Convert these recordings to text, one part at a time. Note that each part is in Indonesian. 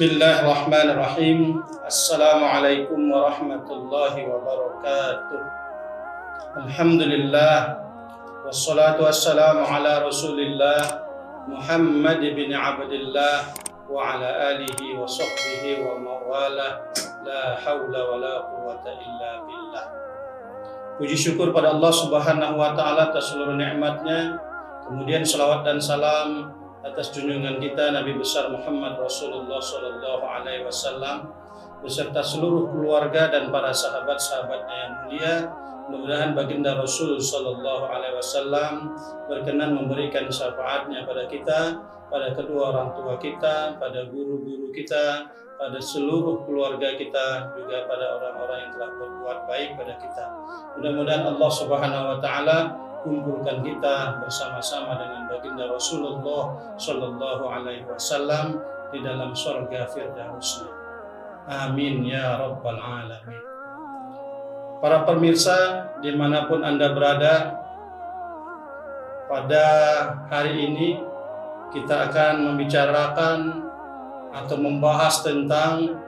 Bismillahirrahmanirrahim. Assalamualaikum warahmatullahi wabarakatuh. Alhamdulillah. Wassalatu wassalamu ala rasulillah Muhammad bin Abdillah wa ala alihi wa sahbihi wa mawala. La hawla wa la quwwata illa billah. Puji syukur pada Allah subhanahu wa ta'ala atas seluruh nikmatnya. Kemudian salawat dan salam atas junjungan kita Nabi besar Muhammad Rasulullah sallallahu alaihi wasallam beserta seluruh keluarga dan para sahabat-sahabatnya yang mulia. Mudah-mudahan baginda Rasul sallallahu alaihi wasallam berkenan memberikan syafaatnya pada kita, pada kedua orang tua kita, pada guru-guru kita, pada seluruh keluarga kita, juga pada orang-orang yang telah berbuat baik pada kita. Mudah-mudahan Allah subhanahu wa ta'ala kumpulkan kita bersama-sama dengan baginda Rasulullah sallallahu alaihi wasallam di dalam surga Firdausnya. Amin ya rabbal alamin. Para pemirsa dimanapun Anda berada, pada hari ini kita akan membicarakan atau membahas tentang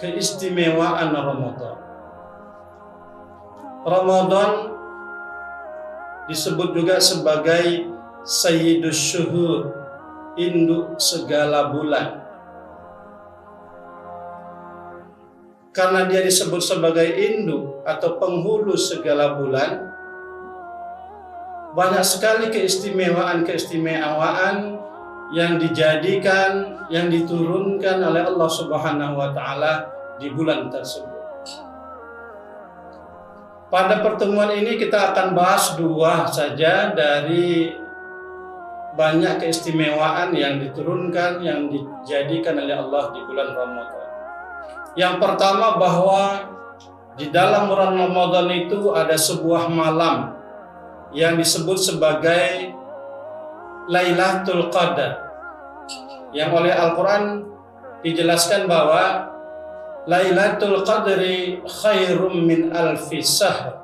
keistimewaan Ramadan. Ramadan disebut juga sebagai Sayyidus Syuhur, induk segala bulan. Karena dia disebut sebagai induk atau penghulu segala bulan, banyak sekali keistimewaan yang dijadikan, yang diturunkan oleh Allah Subhanahu wa ta'ala di bulan tersebut. Pada pertemuan ini kita akan bahas dua saja dari banyak keistimewaan yang diturunkan, yang dijadikan oleh Allah di bulan Ramadan. Yang pertama, bahwa di dalam bulan Ramadan itu ada sebuah malam yang disebut sebagai Lailatul Qadar, yang oleh Al-Quran dijelaskan bahwa Lailatul Qadri khairum min alfi sahr,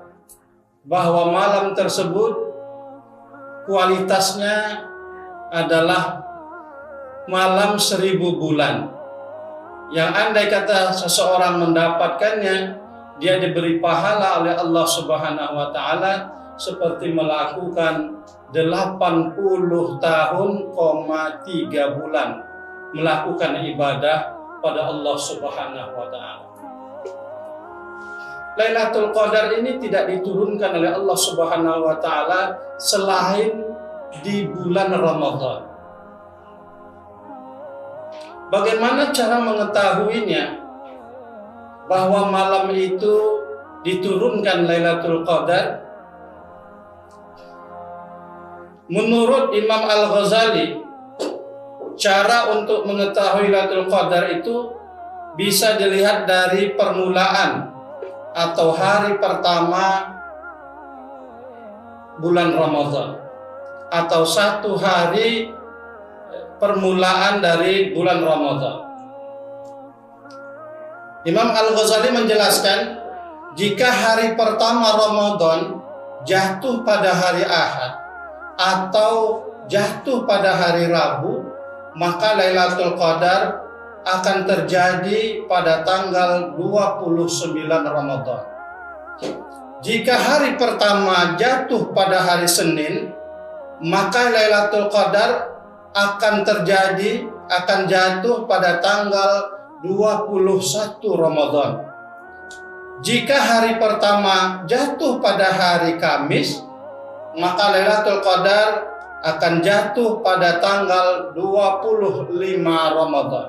bahwa malam tersebut kualitasnya adalah malam 1000 bulan, yang andai kata seseorang mendapatkannya, dia diberi pahala oleh Allah Subhanahu wa ta'ala seperti melakukan 80 tahun, 3 bulan melakukan ibadah pada Allah Subhanahu wa ta'ala. Lailatul Qadar ini tidak diturunkan oleh Allah Subhanahu wa ta'ala selain di bulan Ramadan. Bagaimana cara mengetahuinya bahwa malam itu diturunkan Lailatul Qadar? Menurut Imam Al-Ghazali, cara untuk mengetahui Lailatul Qadar itu bisa dilihat dari permulaan atau hari pertama bulan Ramadan, atau satu hari permulaan dari bulan Ramadan. Imam Al-Ghazali menjelaskan, jika hari pertama Ramadan jatuh pada hari Ahad atau jatuh pada hari Rabu, maka Lailatul Qadar akan terjadi pada tanggal 29 Ramadan. Jika hari pertama jatuh pada hari Senin, maka Lailatul Qadar akan jatuh pada tanggal 21 Ramadan. Jika hari pertama jatuh pada hari Kamis, maka Lailatul Qadar akan jatuh pada tanggal 25 Ramadan.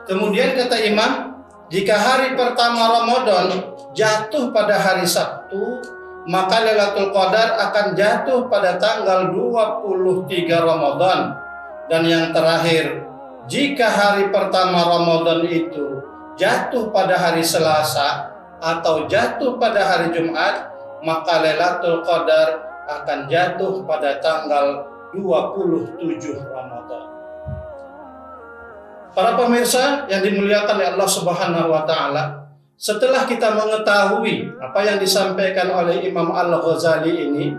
Kemudian kata Imam, jika hari pertama Ramadan jatuh pada hari Sabtu, maka Lailatul Qadar akan jatuh pada tanggal 23 Ramadan. Dan yang terakhir, jika hari pertama Ramadan itu jatuh pada hari Selasa atau jatuh pada hari Jumat, maka Lailatul Qadar akan jatuh pada tanggal 27 Ramadan. Para pemirsa yang dimuliakan oleh Allah Subhanahu wa ta'ala, setelah kita mengetahui apa yang disampaikan oleh Imam Al-Ghazali ini,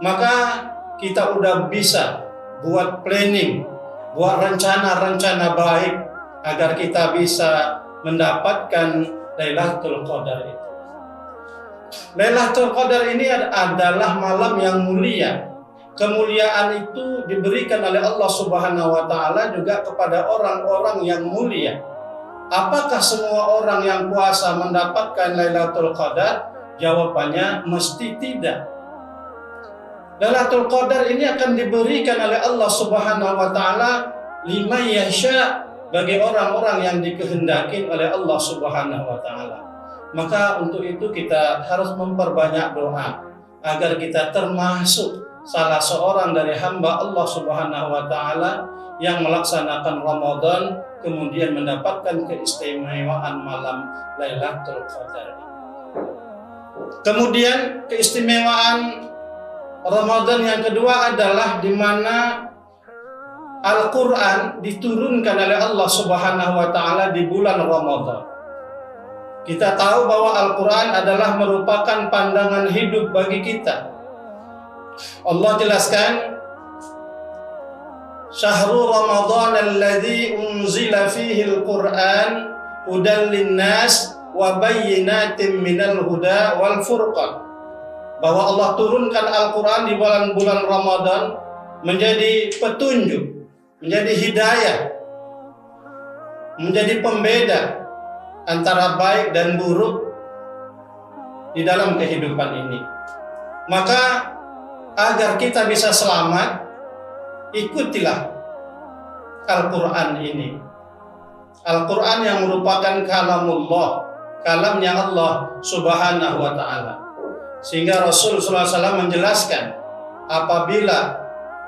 maka kita udah bisa buat planning buat rencana-rencana baik agar kita bisa mendapatkan Lailatul Qadar itu. Lailatul Qadar ini adalah malam yang mulia. Kemuliaan itu diberikan oleh Allah Subhanahu wa taala juga kepada orang-orang yang mulia. Apakah semua orang yang puasa mendapatkan Lailatul Qadar? Jawabannya mesti tidak. Lailatul Qadar ini akan diberikan oleh Allah Subhanahu wa taala liman yasha, bagi orang-orang yang dikehendaki oleh Allah Subhanahu wa taala. Maka untuk itu kita harus memperbanyak doa agar kita termasuk salah seorang dari hamba Allah Subhanahu wa taala yang melaksanakan Ramadan kemudian mendapatkan keistimewaan malam Lailatul Qadar. Kemudian keistimewaan Ramadan yang kedua adalah di mana Al-Quran diturunkan oleh Allah Subhanahu wa taala di bulan Ramadan. Kita tahu bahwa Al-Quran adalah merupakan pandangan hidup bagi kita. Allah jelaskan, Syahrul Ramadan alladzi unzila fihi al-Quran hudan linnas wa bayyinatin minal huda wal furqan. Bahwa Allah turunkan Al-Quran di bulan Ramadan menjadi petunjuk, menjadi hidayah, menjadi pembeda antara baik dan buruk di dalam kehidupan ini. Maka agar kita bisa selamat, ikutilah Al-Quran ini. Al-Quran yang merupakan kalamullah, kalamnya Allah Subhanahu wa ta'ala. Sehingga Rasul SAW menjelaskan, apabila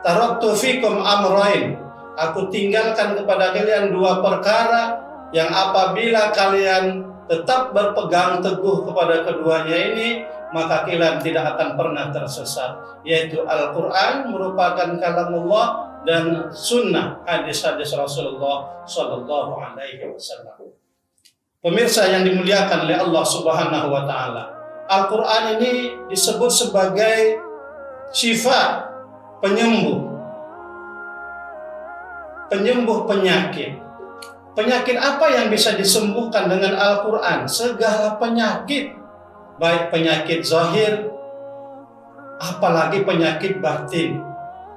taraktu fikum amrain, aku tinggalkan kepada kalian dua perkara yang apabila kalian tetap berpegang teguh kepada keduanya ini, maka kalian tidak akan pernah tersesat, yaitu Al-Quran merupakan kalamullah dan sunnah, hadis-hadis Rasulullah Sallallahu Alaihi Wasallam. Pemirsa yang dimuliakan oleh Allah Subhanahu Wa Taala, Al-Quran ini disebut sebagai syifa, penyembuh penyakit. Penyakit apa yang bisa disembuhkan dengan Al-Quran? Segala penyakit, baik penyakit zahir, apalagi penyakit batin.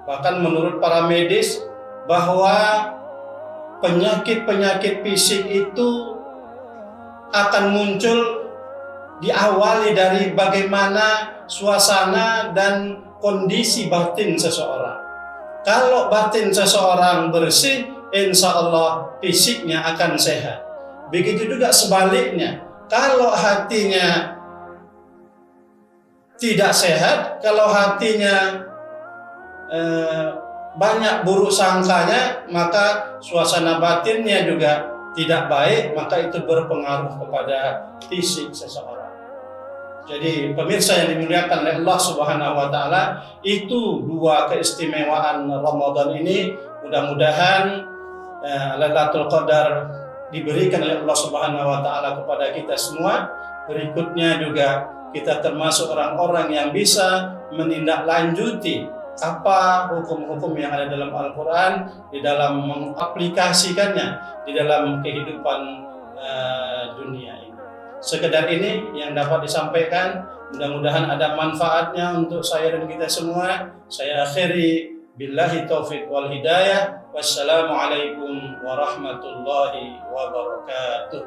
Bahkan menurut para medis, bahwa penyakit-penyakit fisik itu akan muncul diawali dari bagaimana suasana dan kondisi batin seseorang. Kalau batin seseorang bersih, insya Allah fisiknya akan sehat. Begitu juga sebaliknya, kalau hatinya tidak sehat, kalau hatinya banyak buruk sangkanya, maka suasana batinnya juga tidak baik, maka itu berpengaruh kepada fisik seseorang. Jadi pemirsa yang dimuliakan oleh Allah Subhanahu wa taala, itu dua keistimewaan Ramadan ini. Mudah-mudahan Lailatul Qadar diberikan oleh Allah Subhanahu wa taala kepada kita semua. Berikutnya juga kita termasuk orang-orang yang bisa menindaklanjuti apa hukum-hukum yang ada dalam Al-Quran, di dalam mengaplikasikannya di dalam kehidupan dunia ini. Sekedar ini yang dapat disampaikan, mudah-mudahan ada manfaatnya untuk saya dan kita semua. Saya akhiri, billahi taufiq wal hidayah. Wassalamualaikum warahmatullahi wabarakatuh.